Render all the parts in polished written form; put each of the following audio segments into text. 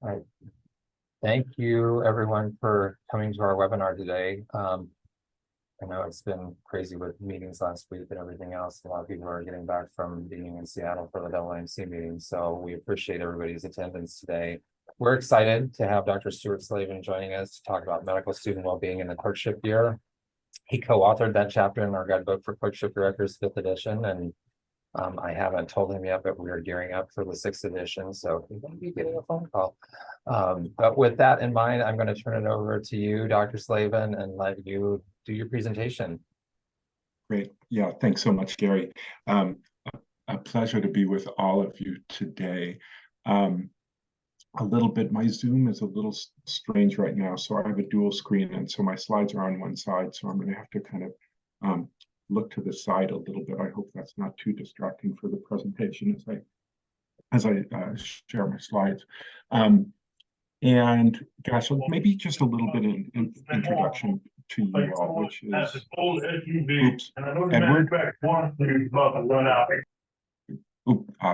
All right. Thank you, everyone, for coming to our webinar today. I know it's been crazy with meetings last week and everything else. A lot of people are getting back from being in Seattle for the IMC meeting, so we appreciate everybody's attendance today. We're excited to have Dr. Stuart Slavin joining us to talk about medical student well-being in the clerkship year. He co-authored that chapter in our guidebook for clerkship directors, 5th edition, and I haven't told him yet, but we are gearing up for the 6th edition, so he's going to be getting a phone call. But with that in mind, I'm going to turn it over to you, Dr. Slavin, and let you do your presentation. Great. Yeah, thanks so much, Gary. A pleasure to be with all of you today. A little bit, my Zoom is a little strange right now, so I have a dual screen, and so my slides are on one side, so I'm going to have to kind of look to the side a little bit. I hope that's not too distracting for the presentation as I share my slides. And gosh, maybe just a little bit in introduction to you all, which is, oops, Edward.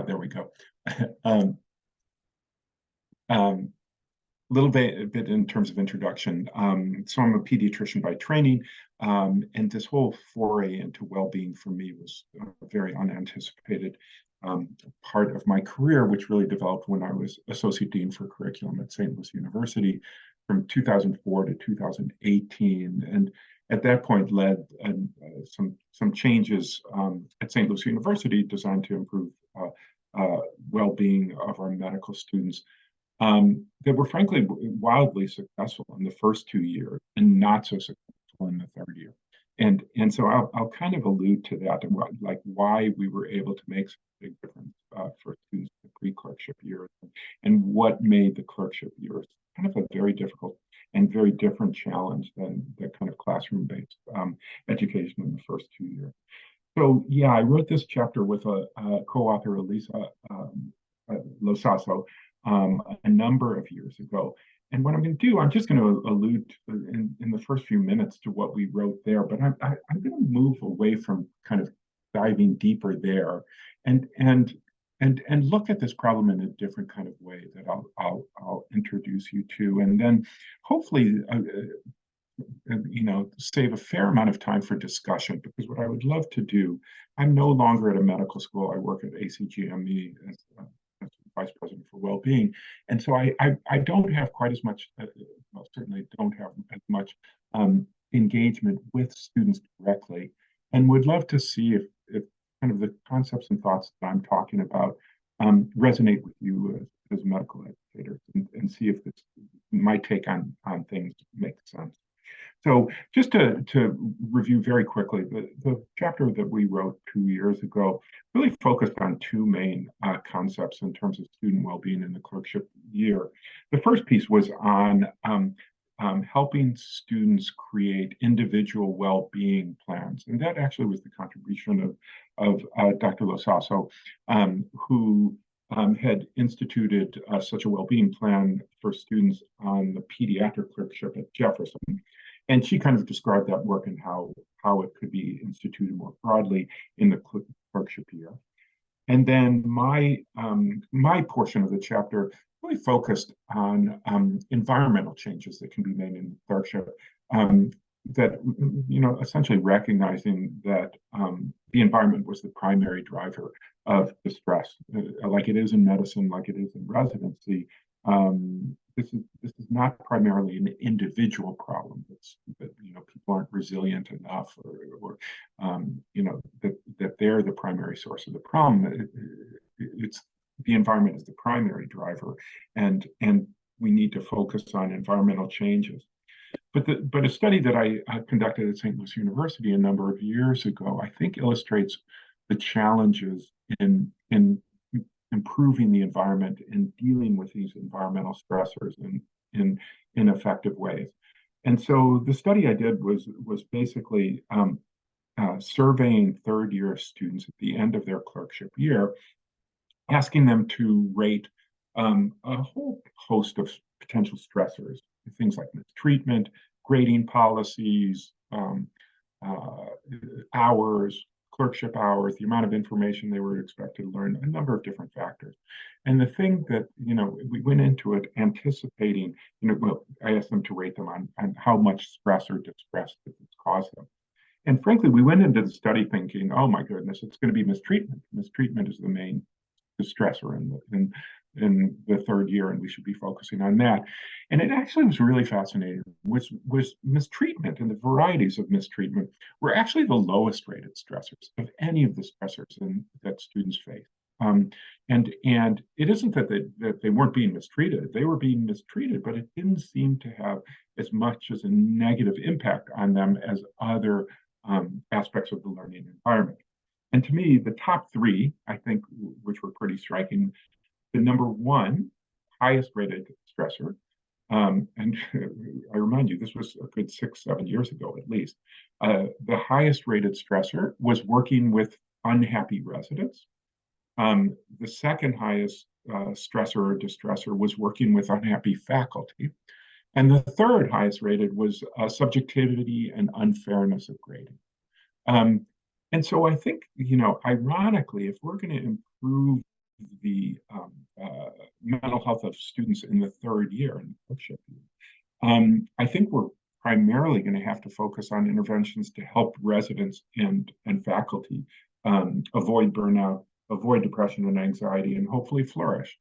There we go. Little bit in terms of introduction. So I'm a pediatrician by training, and this whole foray into well-being for me was a very unanticipated part of my career, which really developed when I was Associate Dean for Curriculum at St. Louis University from 2004 to 2018. And at that point led some changes at St. Louis University designed to improve well-being of our medical students. That were frankly wildly successful in the first 2 years and not so successful in the third year. And so I'll kind of allude to that, like why we were able to make such a big difference for students in the pre-clerkship years, and what made the clerkship years kind of a very difficult and very different challenge than the kind of classroom-based education in the first 2 years. So yeah, I wrote this chapter with a co-author, Elisa Losasso, a number of years ago. And what I'm going to do, I'm just going to allude in the first few minutes to what we wrote there, but I'm going to move away from kind of diving deeper there and look at this problem in a different kind of way that I'll introduce you to, and then hopefully save a fair amount of time for discussion, because what I would love to do, I'm no longer at a medical school. I work at ACGME as Vice President for Wellbeing. And so I don't have quite as much, well, certainly don't have as much engagement with students directly, and would love to see if kind of the concepts and thoughts that I'm talking about resonate with you as medical educators, and see if my take on things makes sense. So just to review very quickly, the chapter that we wrote 2 years ago really focused on two main concepts in terms of student well-being in the clerkship year. The first piece was on helping students create individual well-being plans. And that actually was the contribution of Dr. Losasso, who had instituted such a well-being plan for students on the pediatric clerkship at Jefferson. And she kind of described that work and how it could be instituted more broadly in the clerkship year. And then my portion of the chapter really focused on environmental changes that can be made in the clerkship, that, essentially recognizing that the environment was the primary driver of distress, like it is in medicine, like it is in residency. This is not primarily an individual problem. That people aren't resilient enough, or that they're the primary source of the problem. It's the environment is the primary driver, and we need to focus on environmental changes. But a study that I conducted at St. Louis University a number of years ago, I think illustrates the challenges in improving the environment and dealing with these environmental stressors in effective ways. And so the study I did was basically surveying third-year students at the end of their clerkship year, asking them to rate a whole host of potential stressors, things like mistreatment, grading policies, hours, clerkship hours, the amount of information they were expected to learn, a number of different factors. And the thing that, we went into it anticipating, well, I asked them to rate them on how much stress or distress that it's caused them. And frankly, we went into the study thinking, oh my goodness, it's going to be mistreatment. Mistreatment is the main distressor in the third year, and we should be focusing on that. And it actually was really fascinating, which was mistreatment, and the varieties of mistreatment were actually the lowest rated stressors of any of the stressors that students face. And it isn't that they weren't being mistreated; they were being mistreated, but it didn't seem to have as much as a negative impact on them as other aspects of the learning environment. And to me, the top three, I think, which were pretty striking, the number one highest rated stressor, and I remind you, this was a good 6-7 years ago at least, the highest rated stressor was working with unhappy residents. The second highest stressor or distressor was working with unhappy faculty. And the third highest rated was subjectivity and unfairness of grading. And so I think, ironically, if we're going to improve the mental health of students in the third year in the clerkship year, I think we're primarily going to have to focus on interventions to help residents and faculty avoid burnout, avoid depression and anxiety, and hopefully flourish.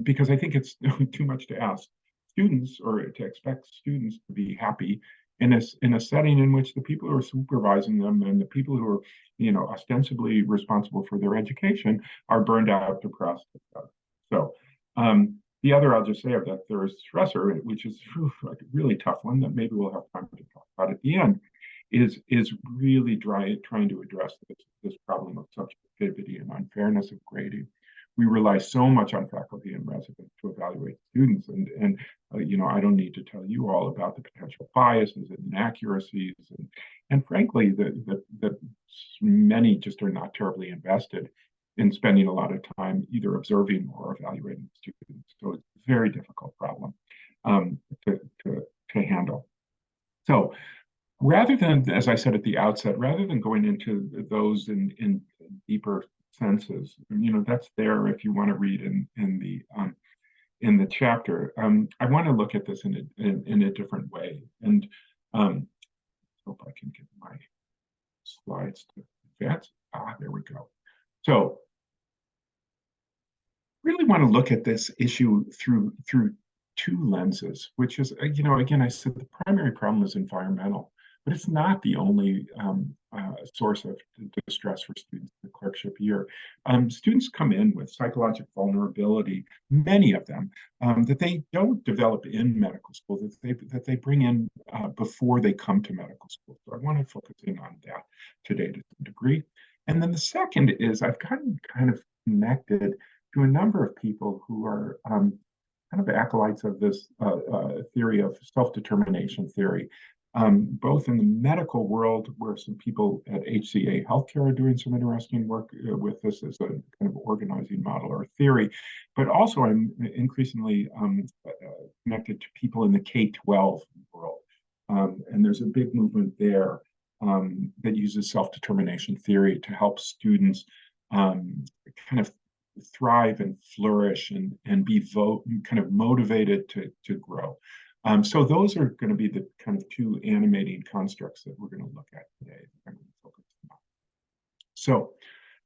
Because I think it's too much to ask students or to expect students to be happy in a setting in which the people who are supervising them and the people who are, ostensibly responsible for their education are burned out, depressed, etc. So the other I'll just say of that third stressor, which is like a really tough one that maybe we'll have time to talk about at the end, is really trying to address this problem of subjectivity and unfairness of grading. We rely so much on faculty and residents to evaluate students, and I don't need to tell you all about the potential biases and inaccuracies, and frankly, that many just are not terribly invested in spending a lot of time either observing or evaluating students. So it's a very difficult problem to handle. So rather than, as I said at the outset, rather than going into those in deeper senses, that's there if you want to read in the chapter. I want to look at this in a different way, and hope I can get my slides to advance. There we go. So, really want to look at this issue through two lenses, which is, again, I said the primary problem is environmental, but it's not the only source of distress for students in the clerkship year. Students come in with psychological vulnerability, many of them, that they don't develop in medical school, that they bring in before they come to medical school. So I want to focus in on that today to some degree. And then the second is I've gotten kind of connected to a number of people who are kind of acolytes of this theory of self-determination theory, both in the medical world, where some people at HCA Healthcare are doing some interesting work with this as a kind of organizing model or theory, but also I'm increasingly connected to people in the K-12 world. And there's a big movement there that uses self-determination theory to help students kind of thrive and flourish and be kind of motivated to grow. So those are going to be the kind of two animating constructs that we're going to look at today. I'm going to focus on. So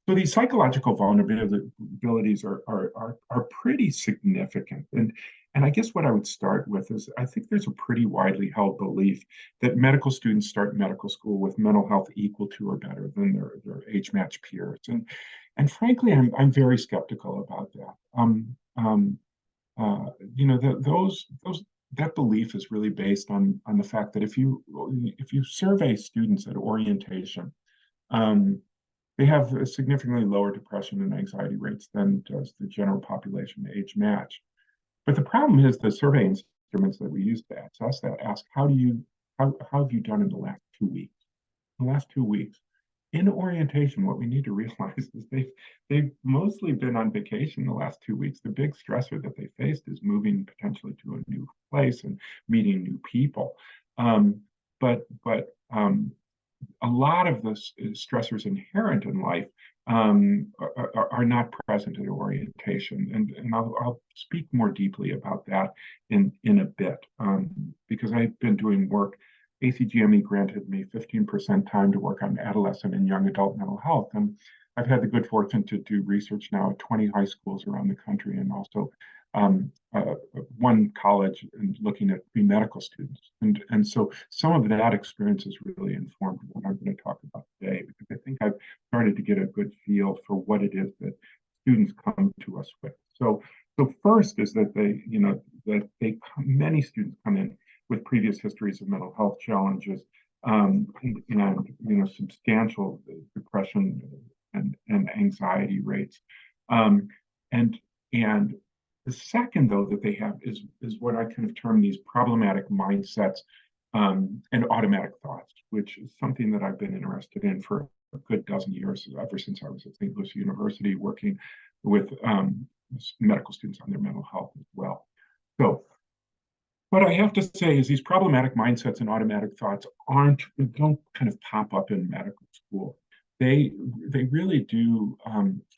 these psychological vulnerabilities are pretty significant. And I guess what I would start with is I think there's a pretty widely held belief that medical students start medical school with mental health equal to or better than their age-matched peers. And frankly, I'm very skeptical about that. That belief is really based on the fact that if you survey students at orientation, they have a significantly lower depression and anxiety rates than does the general population age match. But the problem is the survey instruments that we use to assess that ask, how have you done in the last 2 weeks? In the last 2 weeks, in orientation, what we need to realize is they've mostly been on vacation the last 2 weeks. The big stressor that they faced is moving potentially to a new place and meeting new people. But a lot of the stressors inherent in life are not present in orientation. And I'll speak more deeply about that in a bit, because I've been doing work. ACGME granted me 15% time to work on adolescent and young adult mental health. And I've had the good fortune to do research now at 20 high schools around the country, and also um, uh, one college and looking at pre-medical students. And so some of that experience has really informed what I'm going to talk about today, because I think I've started to get a good feel for what it is that students come to us with. So first is that many students come in with previous histories of mental health challenges, and substantial depression and anxiety rates. Um, and and the second, though, that they have is what I kind of term these problematic mindsets, and automatic thoughts, which is something that I've been interested in for a good dozen years, ever since I was at St. Louis University working with medical students on their mental health as well. So what I have to say is these problematic mindsets and automatic thoughts don't kind of pop up in medical school. They really do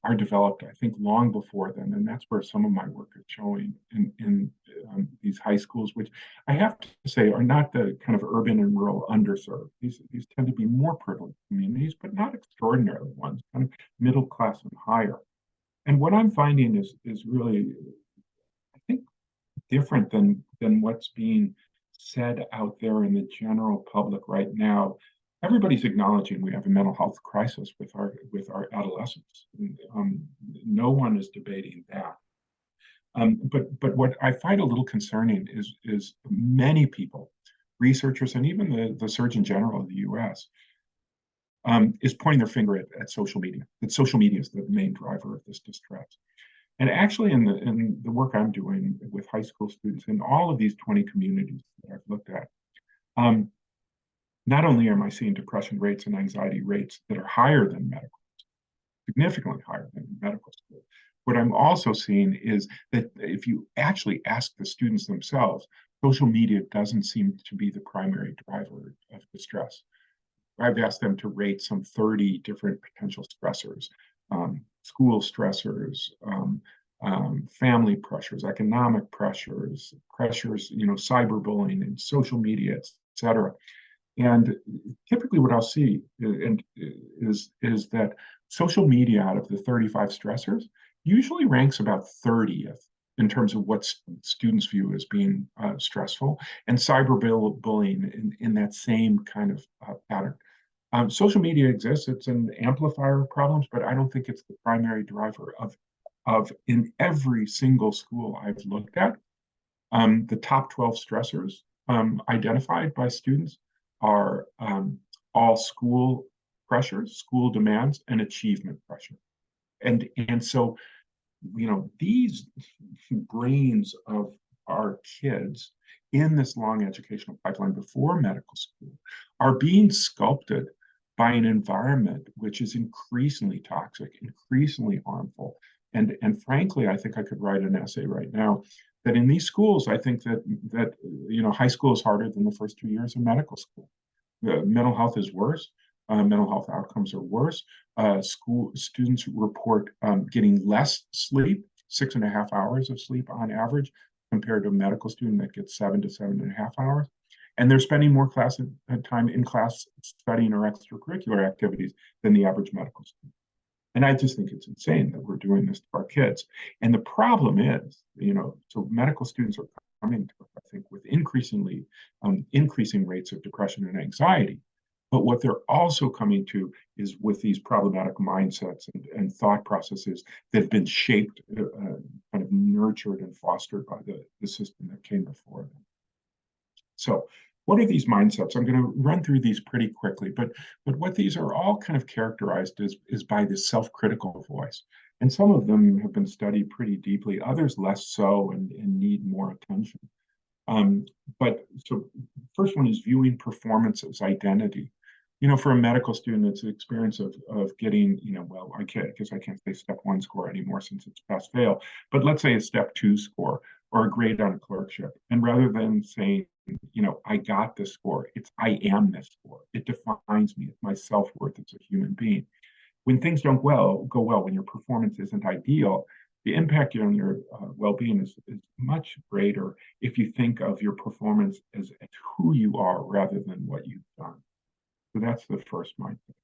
are developed, I think, long before then, and that's where some of my work is showing in these high schools, which I have to say are not the kind of urban and rural underserved. These tend to be more privileged communities, but not extraordinary ones, kind of middle class and higher. And what I'm finding is really, I think, different than what's being said out there in the general public right now. Everybody's acknowledging we have a mental health crisis with our adolescents. No one is debating that. But what I find a little concerning is many people, researchers, and even the Surgeon General of the U.S. Is pointing their finger at social media. That social media is the main driver of this distress. And actually, in the work I'm doing with high school students in all of these 20 communities that I've looked at, not only am I seeing depression rates and anxiety rates that are higher than medical, significantly higher than medical school, what I'm also seeing is that if you actually ask the students themselves, social media doesn't seem to be the primary driver of distress. I've asked them to rate some 30 different potential stressors, school stressors, family pressures, economic pressures, cyberbullying and social media, et cetera. And typically what I'll see is that social media out of the 35 stressors usually ranks about 30th in terms of what students view as being stressful, and cyberbullying in that same kind of pattern. Social media exists; it's an amplifier of problems, but I don't think it's the primary driver of in every single school I've looked at. The top 12 stressors identified by students are all school pressures, school demands, and achievement pressure. And so, these brains of our kids in this long educational pipeline before medical school are being sculpted by an environment which is increasingly toxic, increasingly harmful. And frankly, I think I could write an essay right now that in these schools, I think that high school is harder than the first 2 years of medical school. Mental health is worse. Mental health outcomes are worse. School students report getting less sleep, 6.5 hours of sleep on average, compared to a medical student that gets 7 to 7.5 hours. And they're spending more time in class studying or extracurricular activities than the average medical student. And I just think it's insane that we're doing this to our kids. And the problem is, so medical students are coming to us, I think, with increasing rates of depression and anxiety. But what they're also coming to is with these problematic mindsets and thought processes that have been shaped, kind of nurtured and fostered by the system that came before them. So what are these mindsets? I'm going to run through these pretty quickly, but what these are all kind of characterized is by this self-critical voice. And some of them have been studied pretty deeply, others less so and need more attention. But so first one is viewing performance as identity. For a medical student, it's an experience of getting, well, I guess I can't say step 1 score anymore since it's pass fail, but let's say a step 2 score or a grade on a clerkship. And rather than saying, I got this score. I am this score. It defines me. It's my self-worth as a human being. When things don't go well, when your performance isn't ideal, the impact on your well-being is much greater if you think of your performance as who you are rather than what you've done. So that's the first mindset.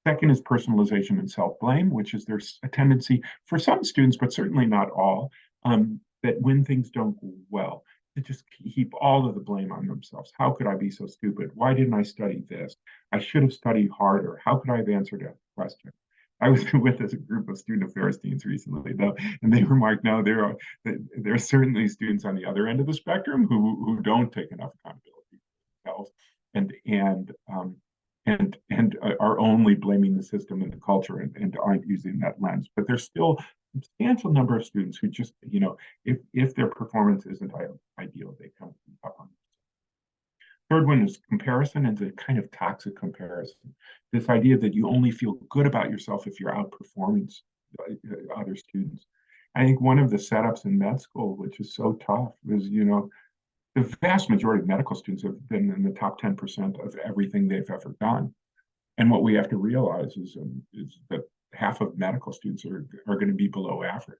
Second is personalization and self-blame, which is there's a tendency for some students, but certainly not all, that when things don't go well, to just heap all of the blame on themselves. How could I be so stupid? Why didn't I study this? I should have studied harder. How could I have answered that question? I was with a group of student affairs teams recently, though, and they remarked, no, there are certainly students on the other end of the spectrum who don't take enough accountability for themselves and are only blaming the system and the culture and aren't using that lens. But there's still a substantial number of students who just, if their performance isn't ideal, they come up on it. Third one is comparison, and the kind of toxic comparison. This idea that you only feel good about yourself if you're outperforming other students. I think one of the setups in med school, which is so tough, is, the vast majority of medical students have been in the top 10% of everything they've ever done. And what we have to realize is that half of medical students are going to be below average.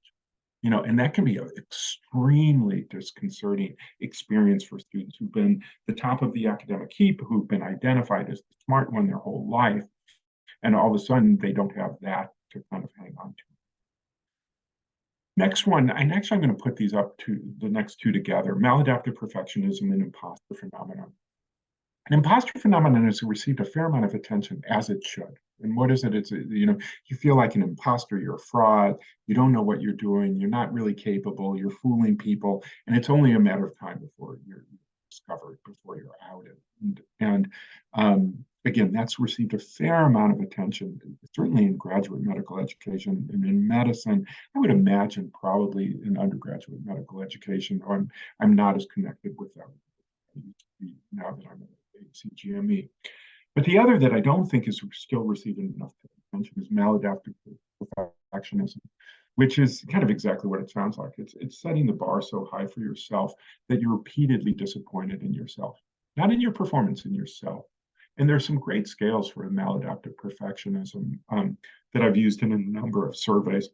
And that can be an extremely disconcerting experience for students who've been the top of the academic heap, who've been identified as the smart one their whole life. And all of a sudden, they don't have that to kind of hang on to. Next one, and actually I'm going to put these up to the next two together, maladaptive perfectionism and imposter phenomenon. An imposter phenomenon has received a fair amount of attention, as it should. And what is it? It's, you feel like an imposter, you're a fraud, you don't know what you're doing, you're not really capable, you're fooling people, and it's only a matter of time before you're discovered, before you're outed. Again, that's received a fair amount of attention, certainly in graduate medical education and in medicine. I would imagine probably in undergraduate medical education. I'm not as connected with that now that I'm at CGME. But the other that I don't think is still receiving enough attention is maladaptive perfectionism, which is kind of exactly what it sounds like. It's setting the bar so high for yourself that you're repeatedly disappointed in yourself, not in your performance, in yourself. And there's some great scales for maladaptive perfectionism that I've used in a number of surveys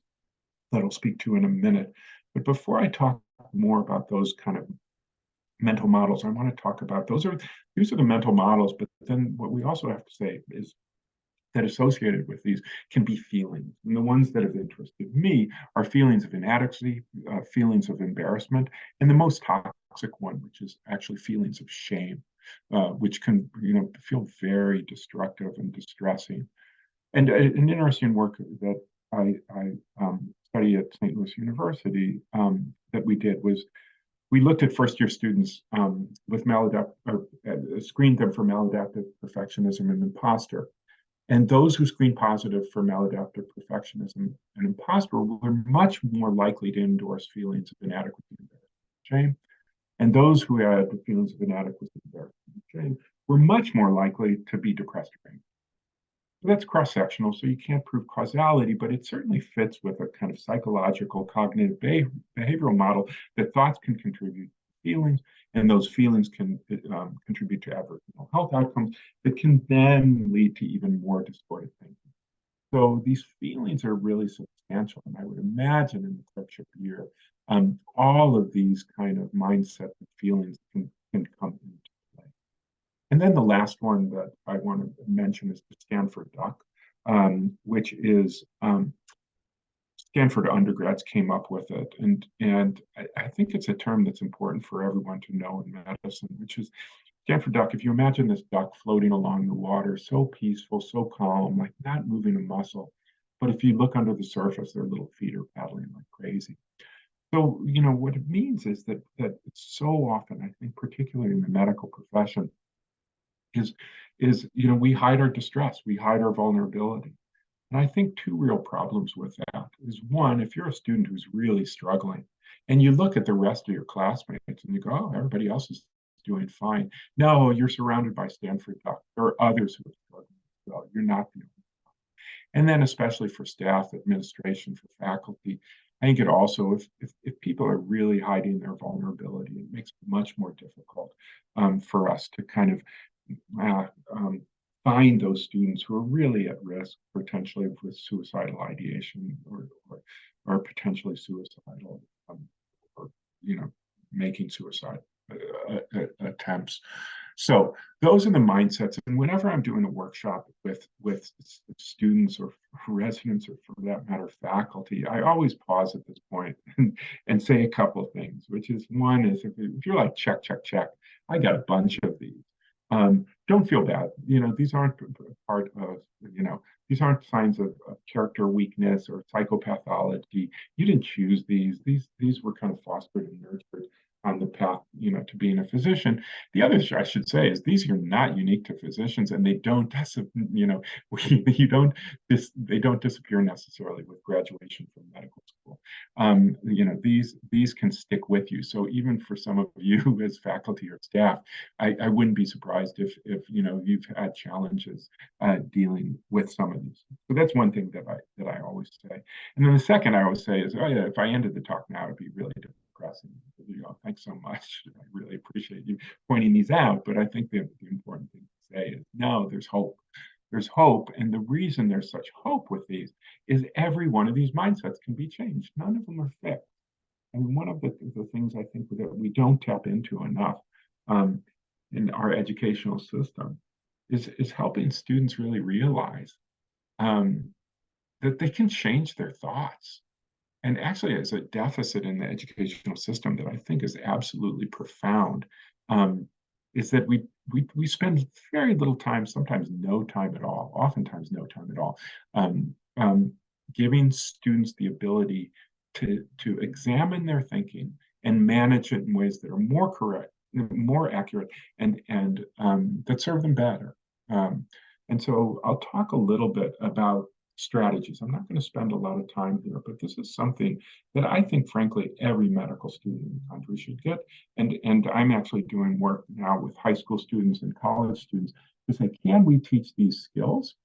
that I'll speak to in a minute. But before I talk more about those kind of mental models, I want to talk about these are the mental models, but then what we also have to say is that associated with these can be feelings. And the ones that have interested me are feelings of inadequacy, feelings of embarrassment, and the most toxic one, which is actually feelings of shame, which can feel very destructive and distressing. And an interesting work that I study at St. Louis University that we did was we looked at first-year students with screened them for maladaptive perfectionism and imposter. And those who screened positive for maladaptive perfectionism and imposter were much more likely to endorse feelings of inadequacy and shame. And those who had feelings of inadequacy, embarrassment, and shame were much more likely to be depressed or angry. So that's cross-sectional, so you can't prove causality, but it certainly fits with a kind of psychological cognitive behavioral model that thoughts can contribute to feelings, and those feelings can contribute to adverse mental health outcomes that can then lead to even more distorted thinking. So these feelings are really substantial, and I would imagine in the clerkship year, all of these kind of mindset and feelings can come into play. And then the last one that I want to mention is the Stanford Duck, which is Stanford undergrads came up with it. And I think it's a term that's important for everyone to know in medicine, which is Stanford Duck. If you imagine this duck floating along the water, so peaceful, so calm, like not moving a muscle. But if you look under the surface, their little feet are paddling like crazy. So, what it means is that so often, I think, particularly in the medical profession, is we hide our distress, we hide our vulnerability. And I think two real problems with that is one, if you're a student who's really struggling and you look at the rest of your classmates and you go, oh, everybody else is doing fine. No, you're surrounded by Stanford Duck. There are others who are struggling as well. You're not the only one. And then especially for staff, administration, for faculty, I think it also, if people are really hiding their vulnerability, it makes it much more difficult for us to kind of uh, um, find those students who are really at risk potentially with suicidal ideation or potentially suicidal or making suicide attempts. So those are the mindsets. And whenever I'm doing a workshop with students or residents or for that matter faculty, I always pause at this point and say a couple of things, which is one is if you're like check, check, check, I got a bunch of these. Don't feel bad. These aren't part of, these aren't signs of character weakness or psychopathology. You didn't choose these. These were kind of fostered and nurtured on the path, to being a physician. The other I should say is these are not unique to physicians, and they don't, you don't, they don't disappear necessarily with graduation from medical school. These can stick with you. So even for some of you as faculty or staff, I wouldn't be surprised if you've had challenges dealing with some of these. So that's one thing that I always say. And then the second I always say is, oh yeah, if I ended the talk now, it'd be really depressing. Thanks so much. I really appreciate you pointing these out. But I think the important thing to say is, no, there's hope. There's hope. And the reason there's such hope with these is every one of these mindsets can be changed. None of them are fixed. And one of the things I think that we don't tap into enough in our educational system is helping students really realize that they can change their thoughts. And actually, there's a deficit in the educational system that I think is absolutely profound. Is that we spend very little time, sometimes no time at all, oftentimes no time at all, um, um, giving students the ability to examine their thinking and manage it in ways that are more correct, more accurate, and that serve them better. Um, and so I'll talk a little bit about strategies. I'm not going to spend a lot of time here, but this is something that I think, frankly, every medical student in the country should get. And I'm actually doing work now with high school students and college students to say, can we teach these skills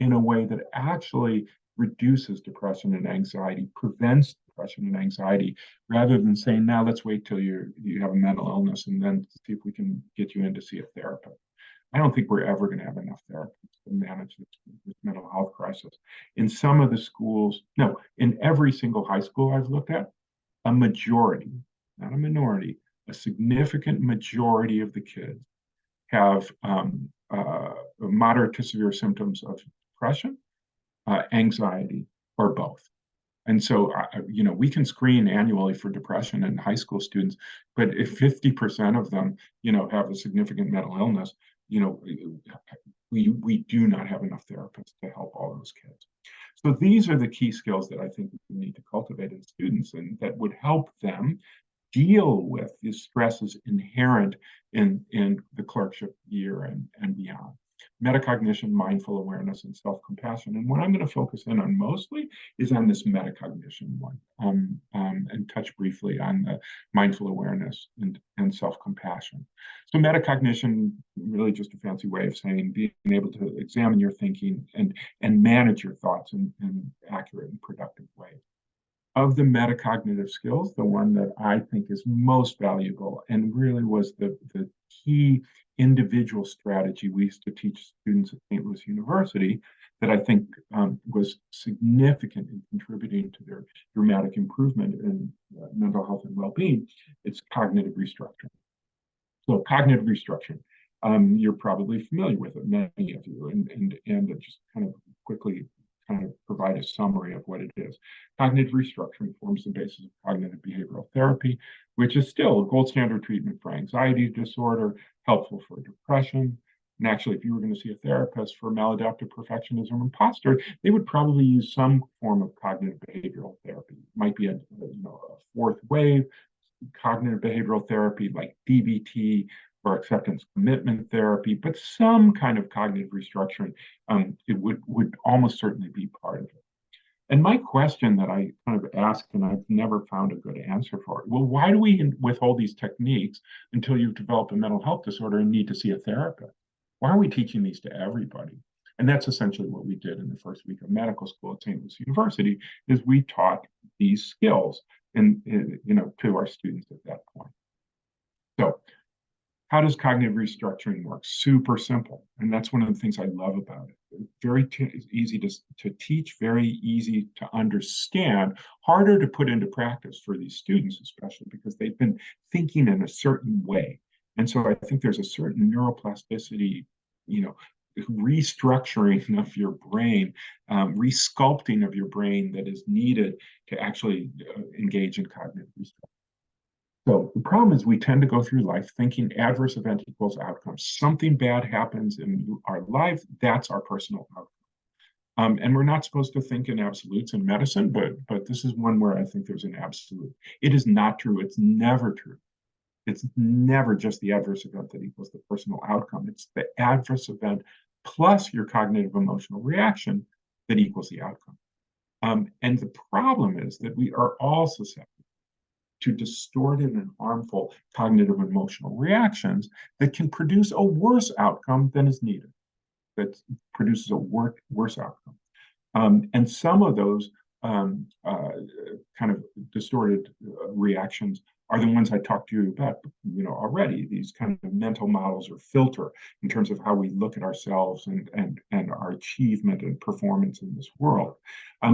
in a way that actually reduces depression and anxiety, prevents depression and anxiety, rather than saying, now let's wait till you have a mental illness and then see if we can get you in to see a therapist. I don't think we're ever going to have enough therapists to manage this mental health crisis. In some of the schools, no, in every single high school I've looked at, a majority, not a minority, a significant majority of the kids have moderate to severe symptoms of depression, anxiety, or both. And so, we can screen annually for depression in high school students, but if 50% of them, have a significant mental illness, you know, we do not have enough therapists to help all those kids. So these are the key skills that I think we need to cultivate in students and that would help them deal with the stresses inherent in the clerkship year and beyond. Metacognition, mindful awareness, and self-compassion. And what I'm going to focus in on mostly is on this metacognition one, and touch briefly on the mindful awareness and self-compassion. So metacognition, really just a fancy way of saying being able to examine your thinking and manage your thoughts in accurate and productive ways. Of the metacognitive skills, the one that I think is most valuable and really was the key individual strategy we used to teach students at St. Louis University that I think was significant in contributing to their dramatic improvement in mental health and well-being, it's cognitive restructuring. So cognitive restructuring, you're probably familiar with it, many of you, and just kind of quickly kind of provide a summary of what it is. Cognitive restructuring forms the basis of cognitive behavioral therapy, which is still a gold standard treatment for anxiety disorder, helpful for depression. And actually, if you were going to see a therapist for maladaptive perfectionism and imposter, they would probably use some form of cognitive behavioral therapy. It might be a fourth wave cognitive behavioral therapy like DBT or acceptance commitment therapy, but some kind of cognitive restructuring, it would almost certainly be part of it. And my question that I kind of ask, and I've never found a good answer for it, well, why do we withhold these techniques until you've developed a mental health disorder and need to see a therapist? Why are we teaching these to everybody? And that's essentially what we did in the first week of medical school at St. Louis University, is we taught these skills to our students at that point. So how does cognitive restructuring work? Super simple. And that's one of the things I love about it. Very easy to teach, very easy to understand, harder to put into practice for these students, especially because they've been thinking in a certain way. And so I think there's a certain neuroplasticity, restructuring of your brain, resculpting of your brain that is needed to actually engage in cognitive restructuring. So the problem is we tend to go through life thinking adverse event equals outcome. Something bad happens in our life, that's our personal outcome. And we're not supposed to think in absolutes in medicine, but this is one where I think there's an absolute. It is not true. It's never true. It's never just the adverse event that equals the personal outcome. It's the adverse event plus your cognitive emotional reaction that equals the outcome. And the problem is that we are all susceptible to distorted and harmful cognitive and emotional reactions that can produce a worse outcome than is needed, that produces a worse outcome. And some of those kind of distorted reactions are the ones I talked to you about, already. These kind of mental models or filter in terms of how we look at ourselves and our achievement and performance in this world.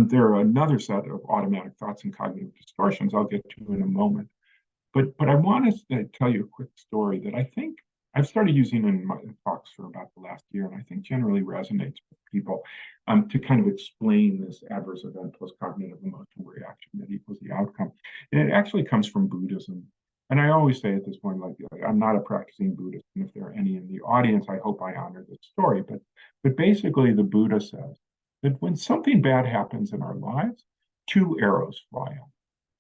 There are another set of automatic thoughts and cognitive distortions I'll get to in a moment. But I want to tell you a quick story that I think I've started using in my talks for about the last year, and I think generally resonates with people to kind of explain this adverse event plus cognitive emotional reaction that equals the outcome. And it actually comes from Buddhism. And I always say at this point, like I'm not a practicing Buddhist, and if there are any in the audience, I hope I honor this story. But basically, the Buddha says that when something bad happens in our lives, two arrows fly out.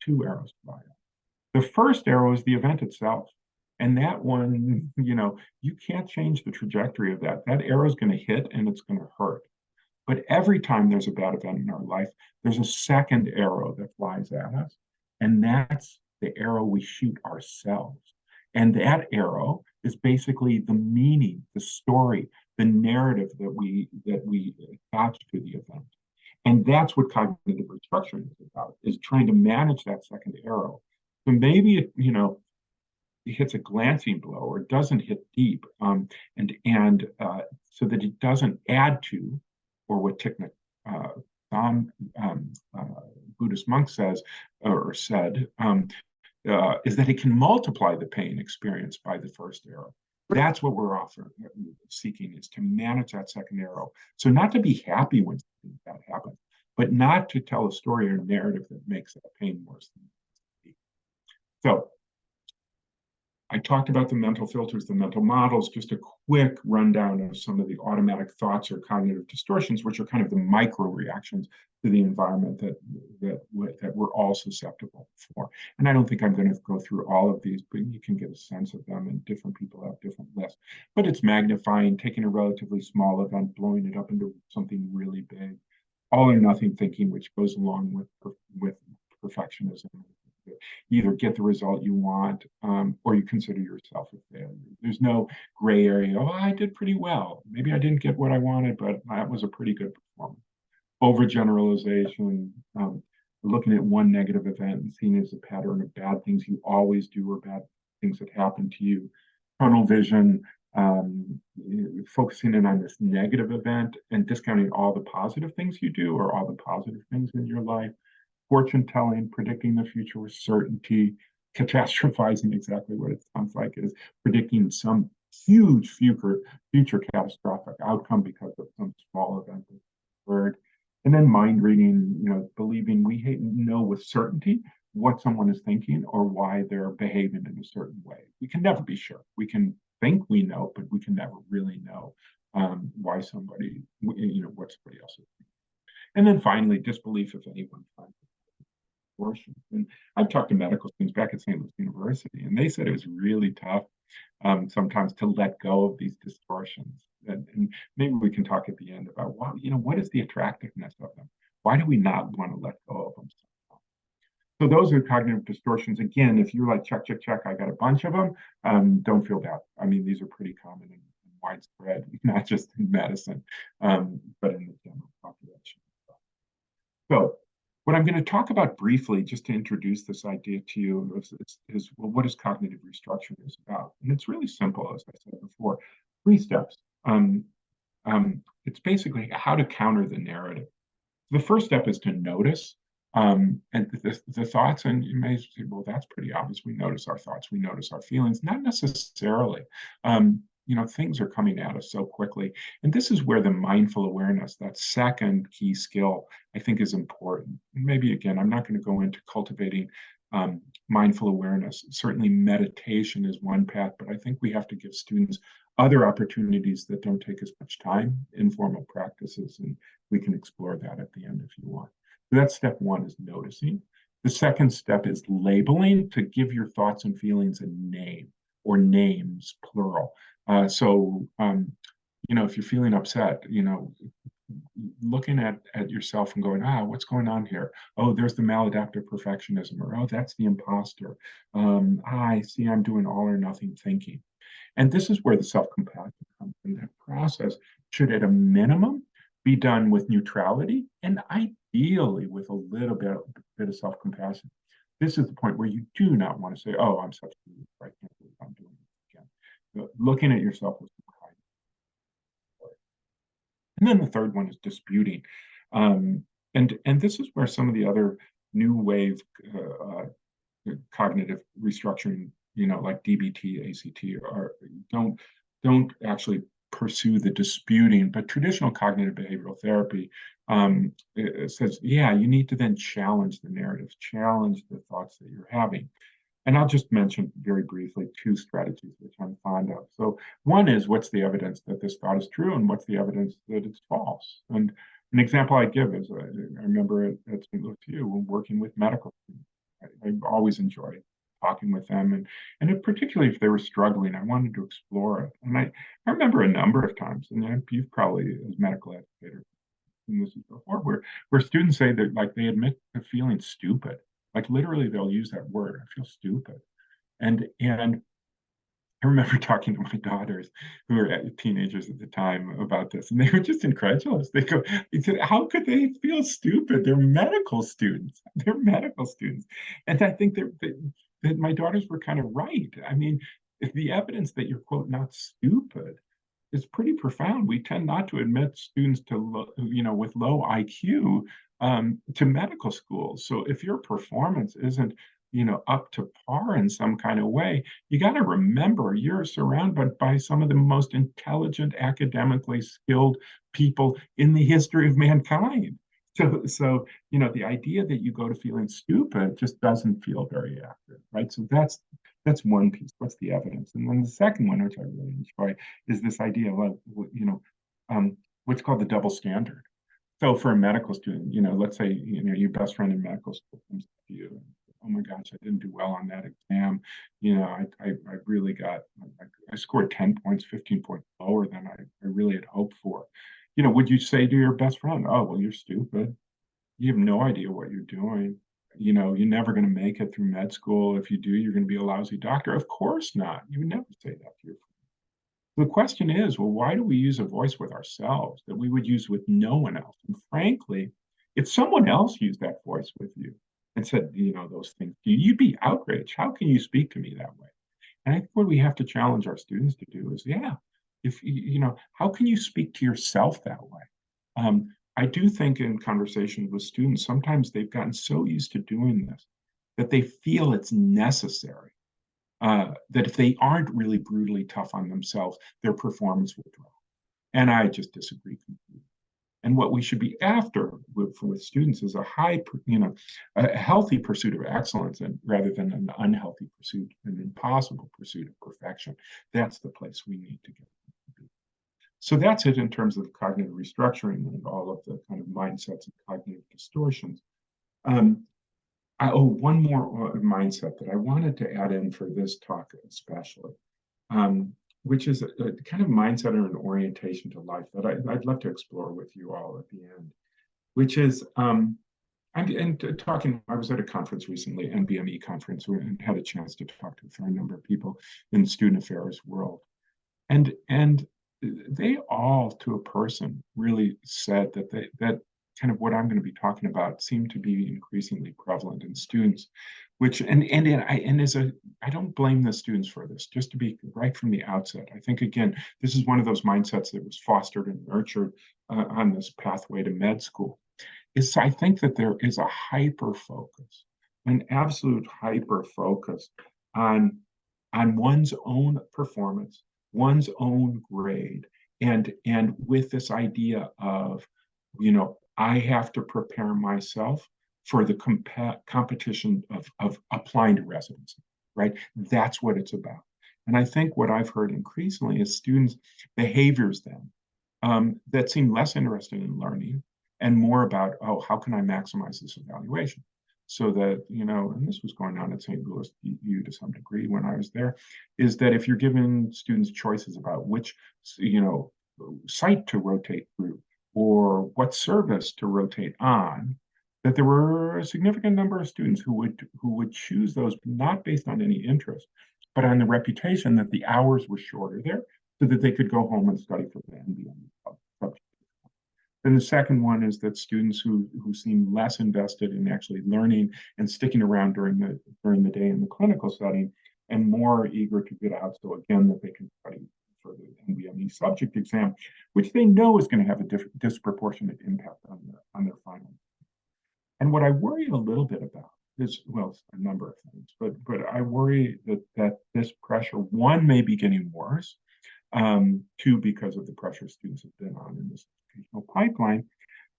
Two arrows fly out. The first arrow is the event itself. And that one, you can't change the trajectory of that. That arrow is going to hit and it's going to hurt. But every time there's a bad event in our life, there's a second arrow that flies at us. And that's the arrow we shoot ourselves. And that arrow is basically the meaning, the story, the narrative that we attach to the event. And that's what cognitive restructuring is about, is trying to manage that second arrow. So maybe it hits a glancing blow or doesn't hit deep, and so that it doesn't add to, or what Thich Nhat Hanh, Buddhist monk says or said, is that it can multiply the pain experienced by the first arrow. That's what we're often seeking, is to manage that second arrow. So not to be happy when something bad happens, but not to tell a story or a narrative that makes that pain worse than it is. So I talked about the mental filters, the mental models, just a quick rundown of some of the automatic thoughts or cognitive distortions, which are kind of the micro reactions to the environment that we're all susceptible for. And I don't think I'm going to go through all of these, but you can get a sense of them, and different people have different lists. But it's magnifying, taking a relatively small event, blowing it up into something really big, all or nothing thinking, which goes along with perfectionism. You either get the result you want, or you consider yourself a failure. There's no gray area. Oh, I did pretty well. Maybe I didn't get what I wanted, but that was a pretty good performance. Overgeneralization, looking at one negative event and seeing it as a pattern of bad things you always do or bad things that happen to you. Tunnel vision, focusing in on this negative event and discounting all the positive things you do or all the positive things in your life. Fortune telling, predicting the future with certainty, catastrophizing, exactly what it sounds like, is predicting some huge future catastrophic outcome because of some small event that occurred. And then mind reading, believing we know with certainty what someone is thinking or why they're behaving in a certain way. We can never be sure. We can think we know, but we can never really know why somebody, what somebody else is thinking. And then finally, disbelief if anyone finds distortions. And I've talked to medical students back at St. Louis University, and they said it was really tough sometimes to let go of these distortions. And maybe we can talk at the end about what is the attractiveness of them? Why do we not want to let go of them? So those are cognitive distortions. Again, if you're like, check, I got a bunch of them, don't feel bad. I mean, these are pretty common and widespread, not just in medicine, but in the general population. So What I'm going to talk about briefly, just to introduce this idea to you, well, what is cognitive restructuring is about. And it's really simple, as I said before, 3 steps. It's basically how to counter the narrative. The first step is to notice and the thoughts, and you may say, well, that's pretty obvious. We notice our thoughts, we notice our feelings. Not necessarily. Things are coming at us so quickly. And this is where the mindful awareness, that second key skill, I think is important. And maybe, again, I'm not going to go into cultivating mindful awareness. Certainly, meditation is one path, but I think we have to give students other opportunities that don't take as much time, informal practices, and we can explore that at the end if you want. So that's step one, is noticing. The second step is labeling, to give your thoughts and feelings a name, or names, plural. If you're feeling upset, looking at yourself and going, what's going on here? Oh, there's the maladaptive perfectionism, or, oh, that's the imposter. I see I'm doing all or nothing thinking. And this is where the self-compassion comes in. That process should, at a minimum, be done with neutrality and ideally with a little bit of self-compassion. This is the point where you do not want to say, oh, I'm such a loser, I can't believe I'm doing this again. But looking at yourself with kindness. And then the third one is disputing. And this is where some of the other new wave cognitive restructuring, like DBT, ACT, don't actually pursue the disputing. But traditional cognitive behavioral therapy it says, yeah, you need to then challenge the narrative, challenge the thoughts that you're having. And I'll just mention very briefly 2 strategies which I'm fond of. So one is, what's the evidence that this thought is true, and what's the evidence that it's false? And an example I give is, I remember at St. Louis U, working with medical students. I always enjoyed talking with them, and particularly if they were struggling, I wanted to explore it. And I remember a number of times, and you've probably, as medical educators, seen this before, where students say that, like, they admit to feeling stupid. Like, literally, they'll use that word, I feel stupid. And I remember talking to my daughters, who were teenagers at the time, about this, and they were just incredulous. They said, how could they feel stupid? They're medical students. They're medical students. And I think that my daughters were kind of right. I mean, if the evidence that you're, quote, not stupid is pretty profound. We tend not to admit students with low IQ to medical schools. So if your performance isn't up to par in some kind of way, you got to remember you're surrounded by some of the most intelligent, academically skilled people in the history of mankind. So the idea that you go to feeling stupid just doesn't feel very accurate, right? So that's one piece. What's the evidence? And then the second one, which I really enjoy, is this idea of what's called the double standard. So for a medical student, let's say your best friend in medical school comes to you, and, oh my gosh, I didn't do well on that exam. I really I scored 10 points, 15 points lower than I really had hoped for. Would you say to your best friend, oh, well, you're stupid. You have no idea what you're doing. You're never going to make it through med school. If you do, you're going to be a lousy doctor. Of course not. You would never say that to your friend. The question is, well, why do we use a voice with ourselves that we would use with no one else? And frankly, if someone else used that voice with you and said, those things, you'd be outraged. How can you speak to me that way? And I think what we have to challenge our students to do is, if how can you speak to yourself that way? I do think in conversations with students, sometimes they've gotten so used to doing this that they feel it's necessary. That if they aren't really brutally tough on themselves, their performance will drop. And I just disagree completely. And what we should be after with students is a healthy pursuit of excellence, and rather than an unhealthy pursuit, an impossible pursuit of perfection. That's the place we need to get to be. So that's it in terms of cognitive restructuring and all of the kind of mindsets and cognitive distortions. One more mindset that I wanted to add in for this talk especially, which is a kind of mindset or an orientation to life that I'd love to explore with you all at the end, which is, I was at a conference recently, NBME conference, and had a chance to talk to a fair number of people in the student affairs world. And they all, to a person, really said that kind of what I'm going to be talking about seem to be increasingly prevalent in students, which I don't blame the students for this. Just to be right from the outset, I think again this is one of those mindsets that was fostered and nurtured on this pathway to med school. Is I think that there is a hyper focus, an absolute hyper focus on one's own performance, one's own grade, and with this idea of, I have to prepare myself for the competition of applying to residency, right? That's what it's about. And I think what I've heard increasingly is students' behaviors then that seem less interested in learning and more about, oh, how can I maximize this evaluation? So that, and this was going on at St. Louis U to some degree when I was there, is that if you're giving students choices about which, site to rotate through or what service to rotate on, that there were a significant number of students who would choose those not based on any interest, but on the reputation that the hours were shorter there, so that they could go home and study for the NBM subject. Then the second one is that students who seem less invested in actually learning and sticking around during the day in the clinical setting and more eager to get out, so again that they can study for the NBME subject exam, which they know is going to have a disproportionate impact on their final. And what I worry a little bit about is, well, a number of things, but I worry that this pressure, one, may be getting worse, two, because of the pressure students have been on in this educational pipeline,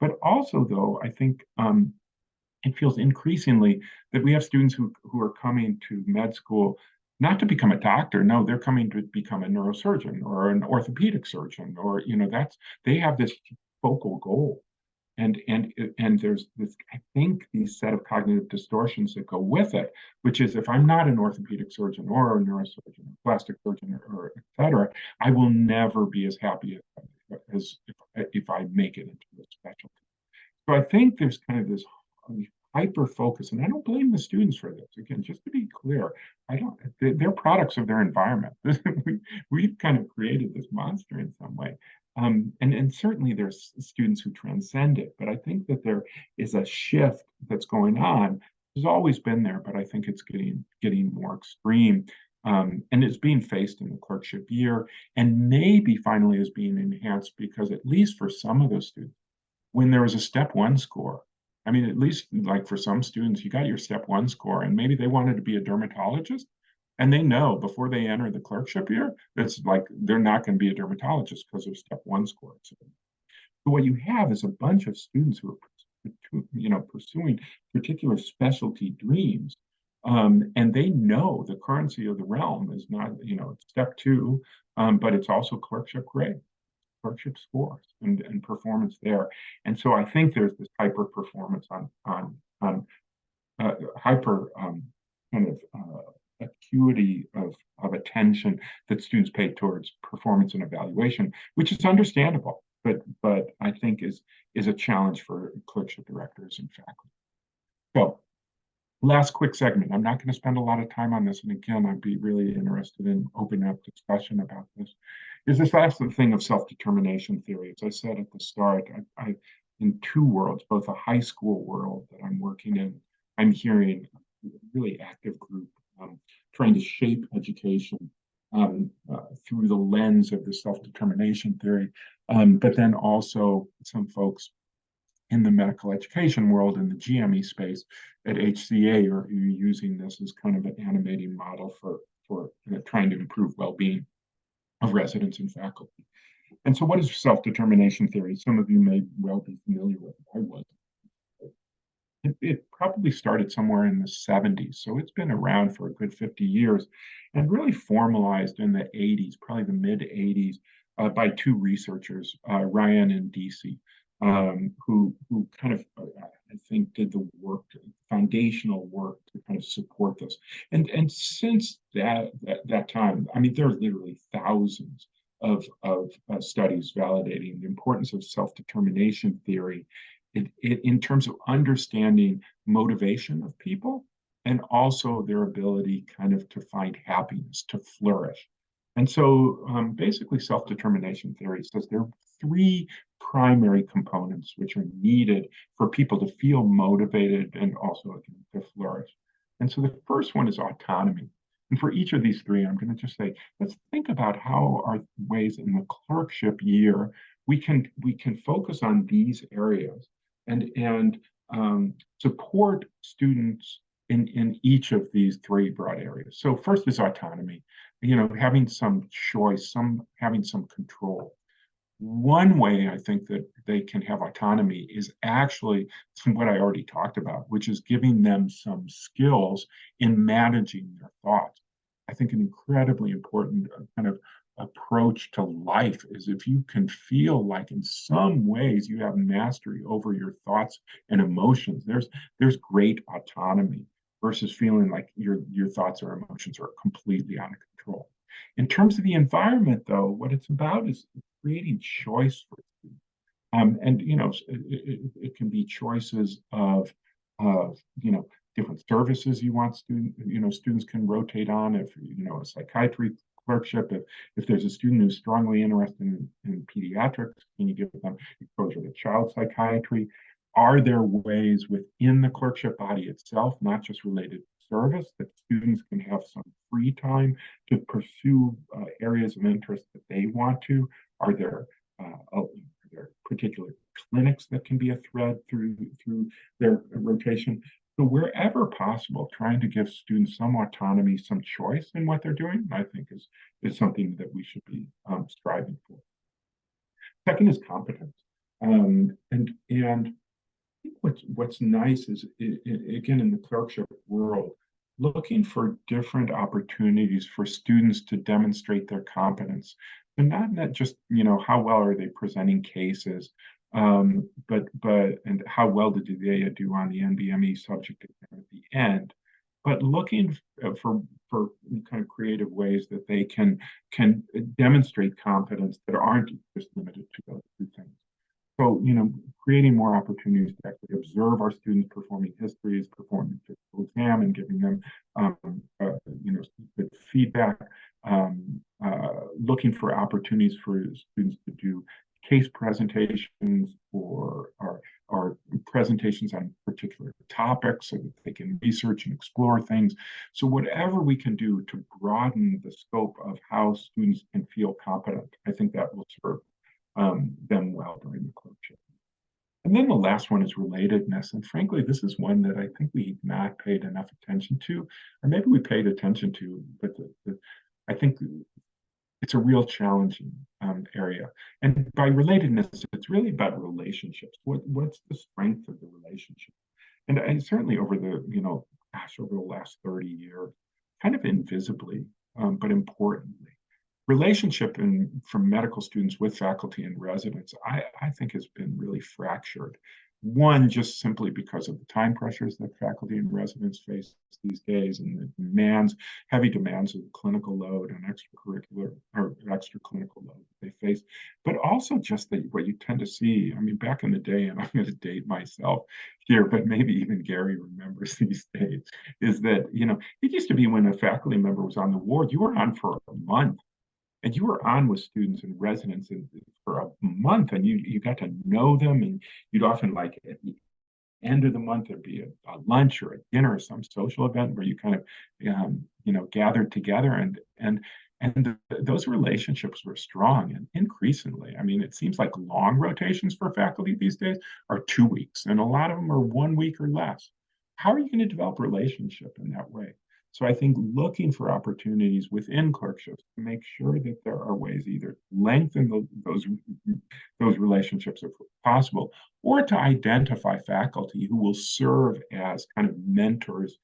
but also, though, I think it feels increasingly that we have students who are coming to med school not to become a doctor. No, they're coming to become a neurosurgeon or an orthopedic surgeon, or they have this focal goal. And there's this, I think, these set of cognitive distortions that go with it, which is, if I'm not an orthopedic surgeon or a neurosurgeon, or plastic surgeon, or et cetera, I will never be as happy as if I make it into a specialty. So I think there's kind of this hyper focus, and I don't blame the students for this. Again, just to be clear, they're products of their environment. We've kind of created this monster in some way. And certainly there's students who transcend it, but I think that there is a shift that's going on. It's always been there, but I think it's getting more extreme. And it's being faced in the clerkship year, and maybe finally is being enhanced because, at least for some of those students, when there was a step one score, I mean, at least like for some students, you got your step one score, and maybe they wanted to be a dermatologist, and they know before they enter the clerkship year, it's like they're not going to be a dermatologist because of step one score. So what you have is a bunch of students who are pursuing particular specialty dreams. And they know the currency of the realm is not, it's step two, but it's also clerkship grade, clerkship scores, and performance there. And so I think there's this hyper performance on hyper kind of acuity of attention that students pay towards performance and evaluation, which is understandable, but I think is a challenge for clerkship directors and faculty. So, last quick segment. I'm not going to spend a lot of time on this, and again, I'd be really interested in opening up discussion about this. Is this last thing of self-determination theory? As I said at the start, I in two worlds, both a high school world that I'm working in, I'm hearing a really active group trying to shape education through the lens of the self-determination theory, but then also some folks in the medical education world, in the GME space at HCA, are using this as kind of an animating model for trying to improve well-being of residents and faculty. And so what is self-determination theory? Some of you may well be familiar with it. I wasn't. It probably started somewhere in the 70s, so it's been around for a good 50 years, and really formalized in the 80s, probably the mid 80s, by two researchers, Ryan and DC, who kind of, I think, did the work, foundational work to kind of support this. And since that time, I mean, there are literally thousands of studies validating the importance of self-determination theory in terms of understanding motivation of people, and also their ability kind of to find happiness, to flourish. And so basically self-determination theory says there are three primary components which are needed for people to feel motivated and also again, to flourish. And so the first one is autonomy. And for each of these three, I'm going to just say, let's think about how are ways in the clerkship year we can focus on these areas and support students in each of these three broad areas. So first is autonomy, having some choice, having some control. One way I think that they can have autonomy is actually what I already talked about, which is giving them some skills in managing their thoughts. I think an incredibly important kind of approach to life is if you can feel like in some ways you have mastery over your thoughts and emotions, there's great autonomy versus feeling like your thoughts or emotions are completely out of control. In terms of the environment, though, what it's about is creating choice for students. And it can be choices of different services you want students can rotate on. If a psychiatry clerkship, if there's a student who's strongly interested in pediatrics, can you give them exposure to child psychiatry? Are there ways within the clerkship body itself, not just related to service, that students can have some free time to pursue areas of interest that they want to? Are there particular clinics that can be a thread through their rotation? So wherever possible, trying to give students some autonomy, some choice in what they're doing, I think is something that we should be striving for. Second is competence, and what's nice is, again, in the clerkship world, looking for different opportunities for students to demonstrate their competence, and not just how well are they presenting cases, and how well did they do on the NBME subject exam at the end, but looking for kind of creative ways that they can demonstrate competence that aren't just limited to those two things. So, creating more opportunities to actually observe our students performing histories, performing physical exam, and giving them, good feedback. Looking for opportunities for students to do case presentations or presentations on particular topics so that they can research and explore things. So whatever we can do to broaden the scope of how students can feel competent, I think that will serve them well during the clerkship. And then the last one is relatedness. And frankly, this is one that I think we've not paid enough attention to, or maybe we paid attention to, but I think it's a real challenging area. And by relatedness, it's really about relationships. What's the strength of the relationship? And certainly over over the last 30 years, kind of invisibly, but importantly, relationship from medical students with faculty and residents, I think has been really fractured. One, just simply because of the time pressures that faculty and residents face these days and the heavy demands of the clinical load and extracurricular or extra clinical load that they face, but also just what you tend to see. I mean, back in the day, and I'm going to date myself here, but maybe even Gary remembers these days, is that, it used to be when a faculty member was on the ward, you were on for a month and you were on with students and residents for a month, and you got to know them, and you'd often, like, at the end of the month there'd be a lunch or a dinner or some social event where you kind of gathered together, and those relationships were strong. And increasingly, I mean, it seems like long rotations for faculty these days are 2 weeks, and a lot of them are 1 week or less. How are you going to develop relationship in that way? So I think looking for opportunities within clerkships to make sure that there are ways either to lengthen those relationships if possible, or to identify faculty who will serve as kind of mentors,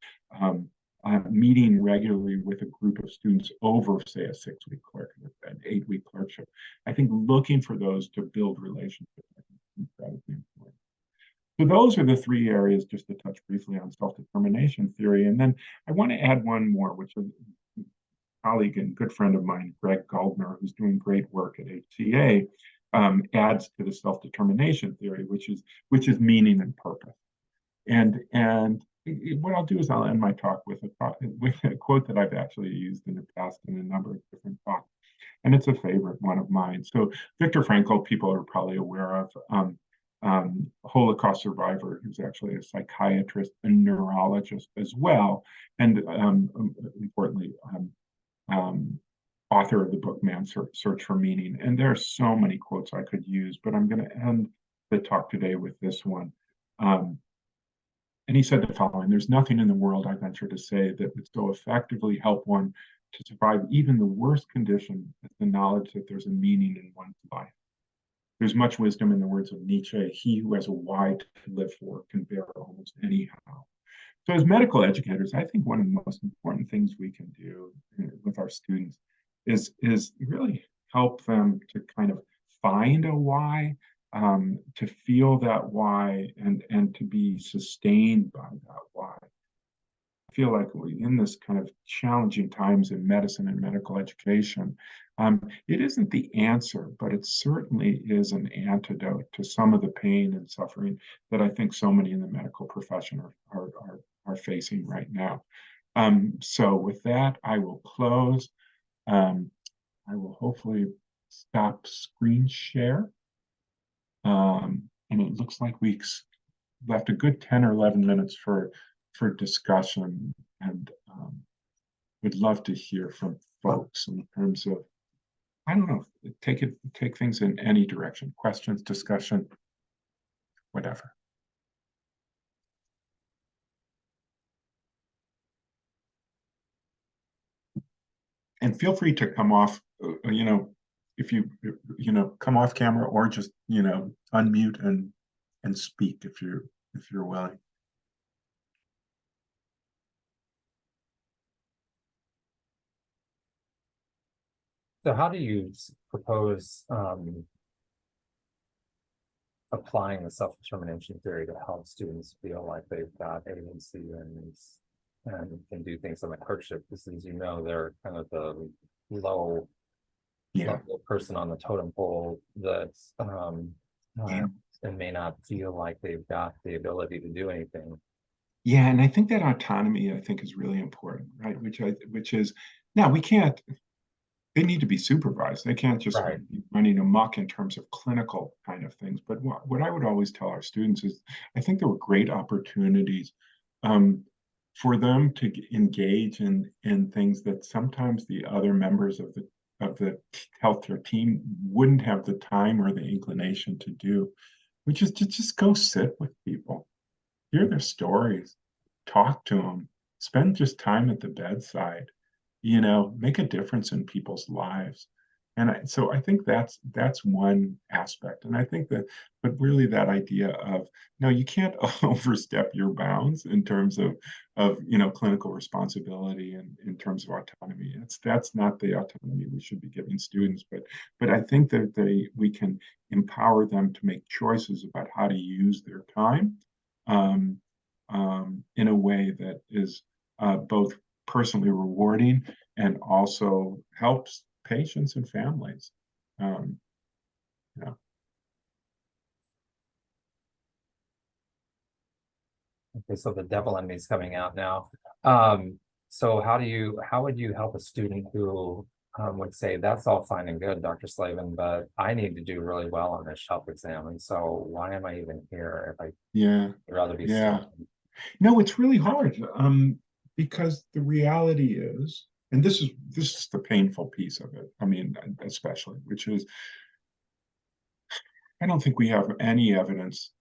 meeting regularly with a group of students over, say, a 6-week clerkship, an 8-week clerkship. I think looking for those to build relationships, I think, is incredibly important. So those are the three areas, just to touch briefly on self-determination theory. And then I want to add one more, which is a colleague and good friend of mine, Greg Goldner, who's doing great work at HCA, adds to the self-determination theory, which is meaning and purpose. And what I'll do is I'll end my talk with a quote that I've actually used in the past in a number of different talks. and it's a favorite one of mine. So Viktor Frankl, people are probably aware of, Holocaust survivor, who's actually a psychiatrist and neurologist as well, and importantly, author of the book Man's Search for Meaning. And there are so many quotes I could use, but I'm going to end the talk today with this one. And he said the following: "There's nothing in the world, I venture to say, that would so effectively help one to survive even the worst condition as the knowledge that there's a meaning in one's life. There's much wisdom in the words of Nietzsche: he who has a why to live for can bear almost anyhow." So as medical educators, I think one of the most important things we can do with our students is really help them to kind of find a why, to feel that why, and to be sustained by that why. I feel like in this kind of challenging times in medicine and medical education, it isn't the answer, but it certainly is an antidote to some of the pain and suffering that I think so many in the medical profession are facing right now. So with that, I will close. I will hopefully stop screen share. And it looks like we left a good 10 or 11 minutes for discussion, and would love to hear from folks in terms of, I don't know, take things in any direction, questions, discussion, whatever. And feel free to come off, if you come off camera, or just unmute and speak if you're willing. So how do you propose applying the self-determination theory to help students feel like they've got agency and can do things on the clerkship? Because as you know, they're kind of the low level person on the totem pole that's and may not feel like they've got the ability to do anything. Yeah, and I think that autonomy, I think, is really important, right? Which is, now we can't, they need to be supervised. They can't just be running amok in terms of clinical kind of things. But what I would always tell our students is, I think there were great opportunities for them to engage in things that sometimes the other members of the healthcare team wouldn't have the time or the inclination to do, which is to just go sit with people, hear their stories, talk to them, spend just time at the bedside, make a difference in people's lives. And so I think that's one aspect. And I think that, but really that idea of, no, you can't overstep your bounds in terms of clinical responsibility and in terms of autonomy. That's not the autonomy we should be giving students. But I think that we can empower them to make choices about how to use their time in a way that is both personally rewarding and also helps patients and families. Okay, so the devil in me is coming out now. So how would you help a student who would say, that's all fine and good, Dr. Slavin, but I need to do really well on this health exam, and so why am I even here if I'd rather be studying? No, it's really hard, because the reality is, and this is the painful piece of it, I mean, especially, which is, I don't think we have any evidence.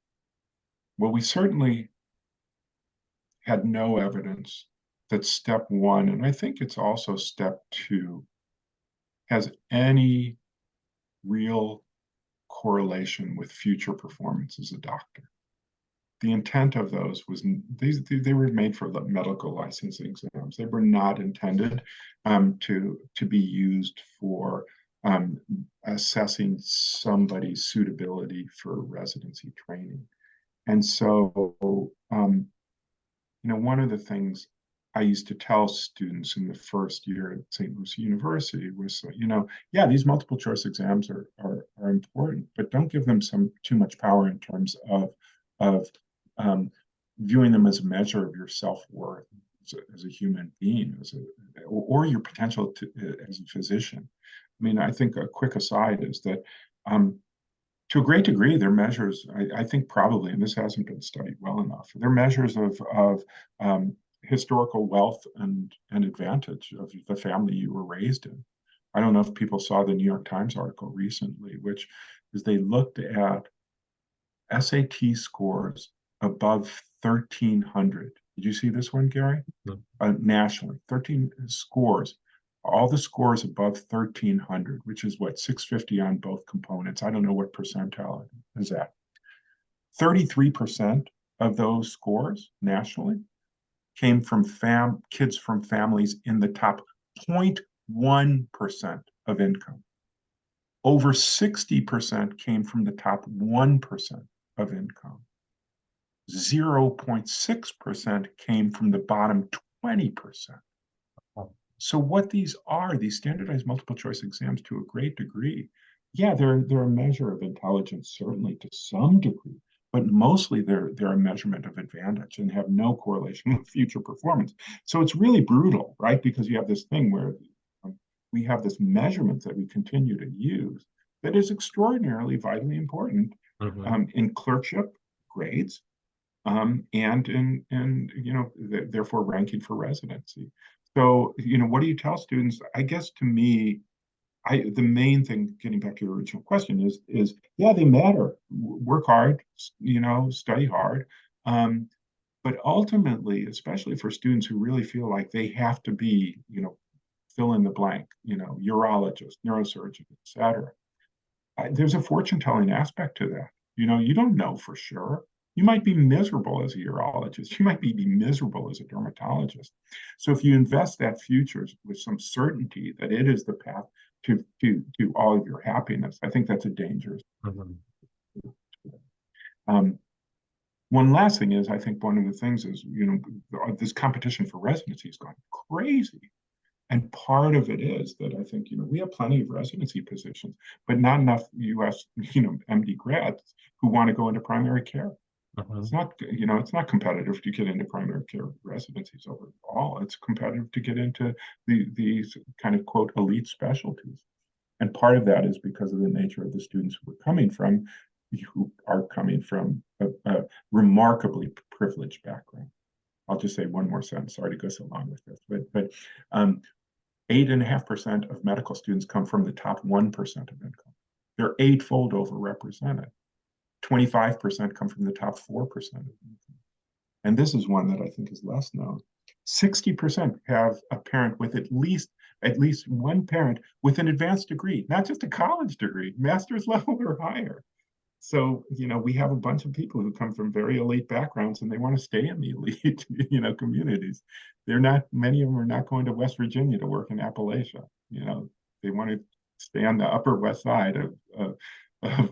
Well, we certainly had no evidence that step one, and I think it's also step two, has any real correlation with future performance as a doctor. The intent of those was, they were made for medical licensing exams. They were not intended to be used for assessing somebody's suitability for residency training. And so, one of the things I used to tell students in the first year at St. Lucie University was, yeah, these multiple choice exams are important, but don't give them too much power in terms of viewing them as a measure of your self-worth as a human being, or your potential as a physician. mean, I think a quick aside is that to a great degree, they're measures, I think probably, and this hasn't been studied well enough, they're measures of historical wealth and advantage of the family you were raised in. I don't know if people saw the New York Times article recently, which is they looked at SAT scores above 1,300. Did you see this one, Gary? No. Nationally, 13 scores, all the scores above 1,300, which is what, 650 on both components. I don't know what percentile is that. 33% of those scores nationally came from kids from families in the top 0.1% of income. Over 60% came from the top 1% of income. 0.6% came from the bottom 20%. So what these standardized multiple choice exams, to a great degree, yeah, they're a measure of intelligence, certainly to some degree, but mostly they're a measurement of advantage and have no correlation with future performance. So it's really brutal, right? Because you have this thing where we have this measurement that we continue to use that is extraordinarily vitally important in clerkship grades, and in therefore ranking for residency. So what do you tell students? I guess to me, the main thing, getting back to your original question, is yeah, they matter. Work hard, study hard. But ultimately, especially for students who really feel like they have to be, fill in the blank, urologist, neurosurgeon, et cetera, there's a fortune telling aspect to that. You don't know for sure. You might be miserable as a urologist. You might be miserable as a dermatologist. So if you invest that future with some certainty that it is the path to all of your happiness, I think that's a dangerous. One last thing is, I think one of the things is, this competition for residency has gone crazy. And part of it is that I think, we have plenty of residency positions, but not enough US, MD grads who want to go into primary care. It's not competitive to get into primary care residencies overall. It's competitive to get into these kind of quote elite specialties. And part of that is because of the nature of the students who are coming from a remarkably privileged background. I'll just say one more sentence. Sorry to go so long with this, but 8.5% of medical students come from the top 1% of income. They're eightfold overrepresented. 25% come from the top 4% of income. And this is one that I think is less known. 60% have a parent with at least one parent with an advanced degree, not just a college degree, master's level or higher. So, we have a bunch of people who come from very elite backgrounds and they want to stay in the elite, communities. Many of them are not going to West Virginia to work in Appalachia. They want to stay on the Upper West Side of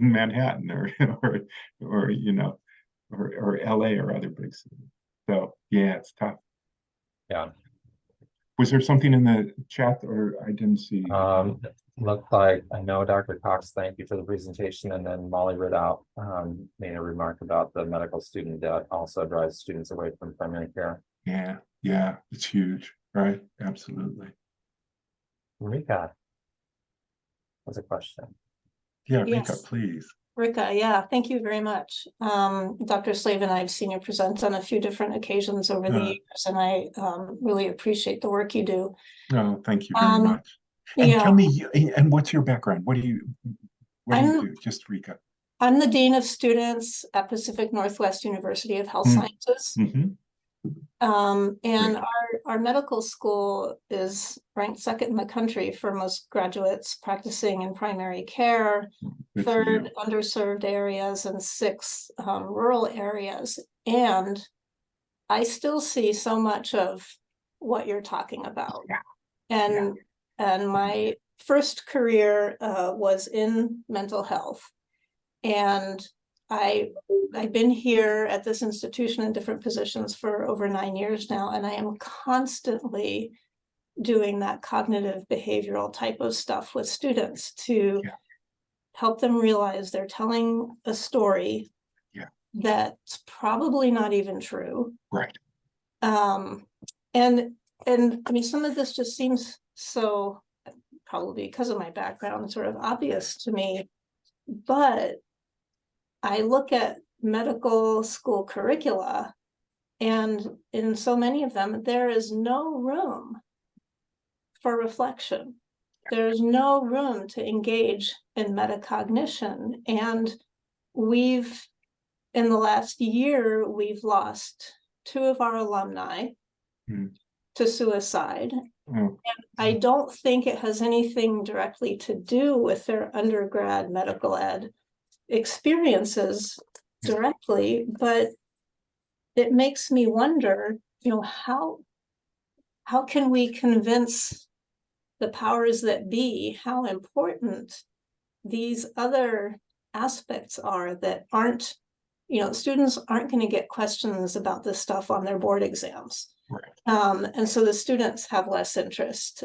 Manhattan or LA or other big cities. So yeah, it's tough. Yeah. Was there something in the chat or I didn't see? Looked like, I know Dr. Cox, thank you for the presentation. And then Molly Ridout made a remark about the medical student debt also drives students away from primary care. Yeah, it's huge, right? Absolutely. Rika has a question. Yeah, Rika, Yes. please. Rika, yeah, thank you very much. Dr. Slavin, I've seen you present on a few different occasions over the years, and I really appreciate the work you do. Oh, thank you very much. And yeah. tell me, and what's your background? What do you do? Just Rika. I'm the Dean of Students at Pacific Northwest University of Health Sciences. And our medical school is ranked second in the country for most graduates practicing in primary care, third underserved areas, and sixth rural areas. And I still see so much of what you're talking about. And my first career was in mental health. And I've been here at this institution in different positions for over 9 years now, and I am constantly doing that cognitive behavioral type of stuff with students to help them realize they're telling a story that's probably not even true. Right. And I mean, some of this just seems so probably because of my background, sort of obvious to me. But I look at medical school curricula, and in so many of them, there is no room for reflection. There's no room to engage in metacognition. And we've, in the last year, we've lost 2 of our alumni to suicide. And I don't think it has anything directly to do with their undergrad medical ed experiences directly, but it makes me wonder, how can we convince the powers that be how important these other aspects are that aren't, students aren't going to get questions about this stuff on their board exams. Right. And so the students have less interest.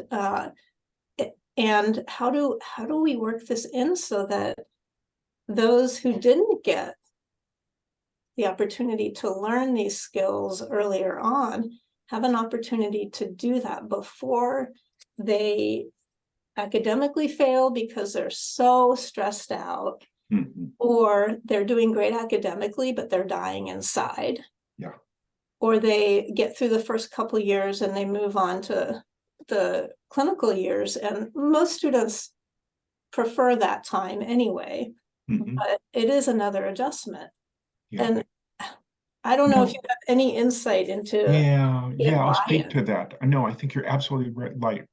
And how do we work this in so that those who didn't get the opportunity to learn these skills earlier on have an opportunity to do that before they academically fail because they're so stressed out, or they're doing great academically, but they're dying inside. Yeah. Or they get through the first couple of years and they move on to the clinical years. And most students prefer that time anyway, but it is another adjustment. Yeah. And I don't know if you have any insight into I'll speak to that. No, I think you're absolutely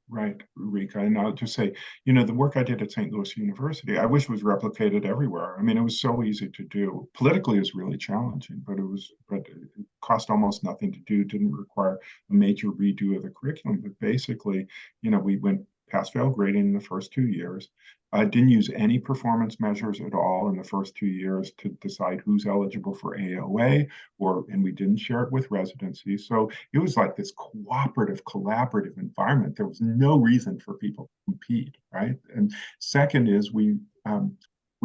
right, Rika. And I'll just say, the work I did at St. Louis University, I wish was replicated everywhere. I mean, it was so easy to do. Politically, it was really challenging, but it cost almost nothing to do. Didn't require a major redo of the curriculum. But basically, we went pass-fail grading in the first 2 years. Didn't use any performance measures at all in the first 2 years to decide who's eligible for AOA, and we didn't share it with residency. So it was like this cooperative, collaborative environment. There was no reason for people to compete, right? And second is we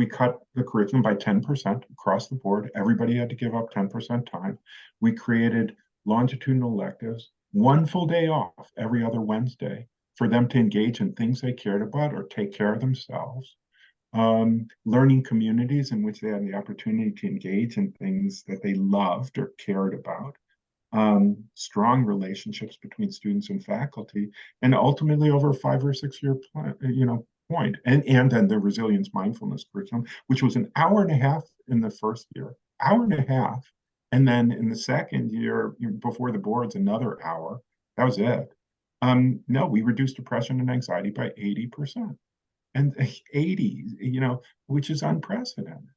cut the curriculum by 10% across the board. Everybody had to give up 10% time. We created longitudinal electives, 1 full day off every other Wednesday for them to engage in things they cared about or take care of themselves. Learning communities in which they had the opportunity to engage in things that they loved or cared about, strong relationships between students and faculty, and ultimately over a 5 or 6 year point, and then the resilience mindfulness curriculum, which was an hour and a half in the first year, hour and a half, and then in the second year before the boards, another hour. That was it. No, we reduced depression and anxiety by 80%. And 80, which is unprecedented.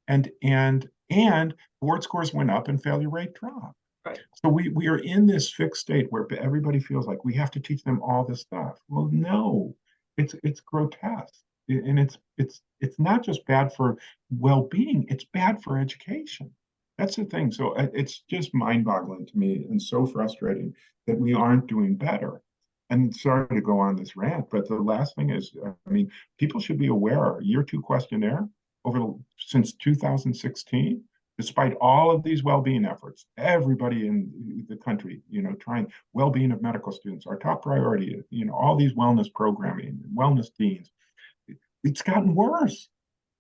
And board scores went up and failure rate dropped. Right. So we are in this fixed state where everybody feels like we have to teach them all this stuff. Well, no, it's grotesque. And it's not just bad for well-being, it's bad for education. That's the thing. So it's just mind-boggling to me and so frustrating that we aren't doing better. And sorry to go on this rant, but the last thing is, people should be aware, year 2 questionnaire since 2016, despite all of these well-being efforts, everybody in the country, trying well-being of medical students, our top priority, all these wellness programming, wellness deans, it's gotten worse.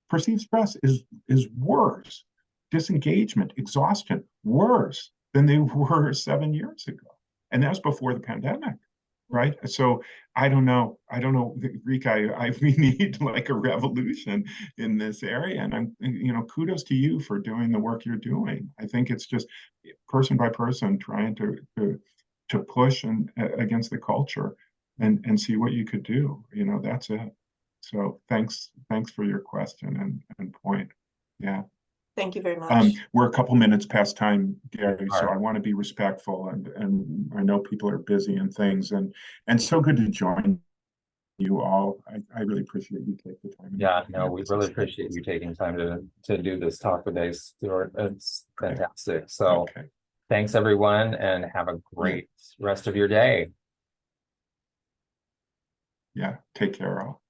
Perceived stress is worse. Disengagement, exhaustion, worse than they were 7 years ago. And that's before the pandemic. Right. So I don't know, Rika, we need like a revolution in this area. And I'm, kudos to you for doing the work you're doing. I think it's just person by person trying to push against the culture and see what you could do. That's it. So thanks for your question and point. Yeah. Thank you very much. We're a couple minutes past time, Gary, so I want to be respectful, and I know people are busy and things, and so good to join you all. I really appreciate you taking the time. Yeah, no, we really appreciate you taking time to do this talk today, Stuart. It's fantastic. So thanks everyone, and have a great rest of your day. Yeah, take care all.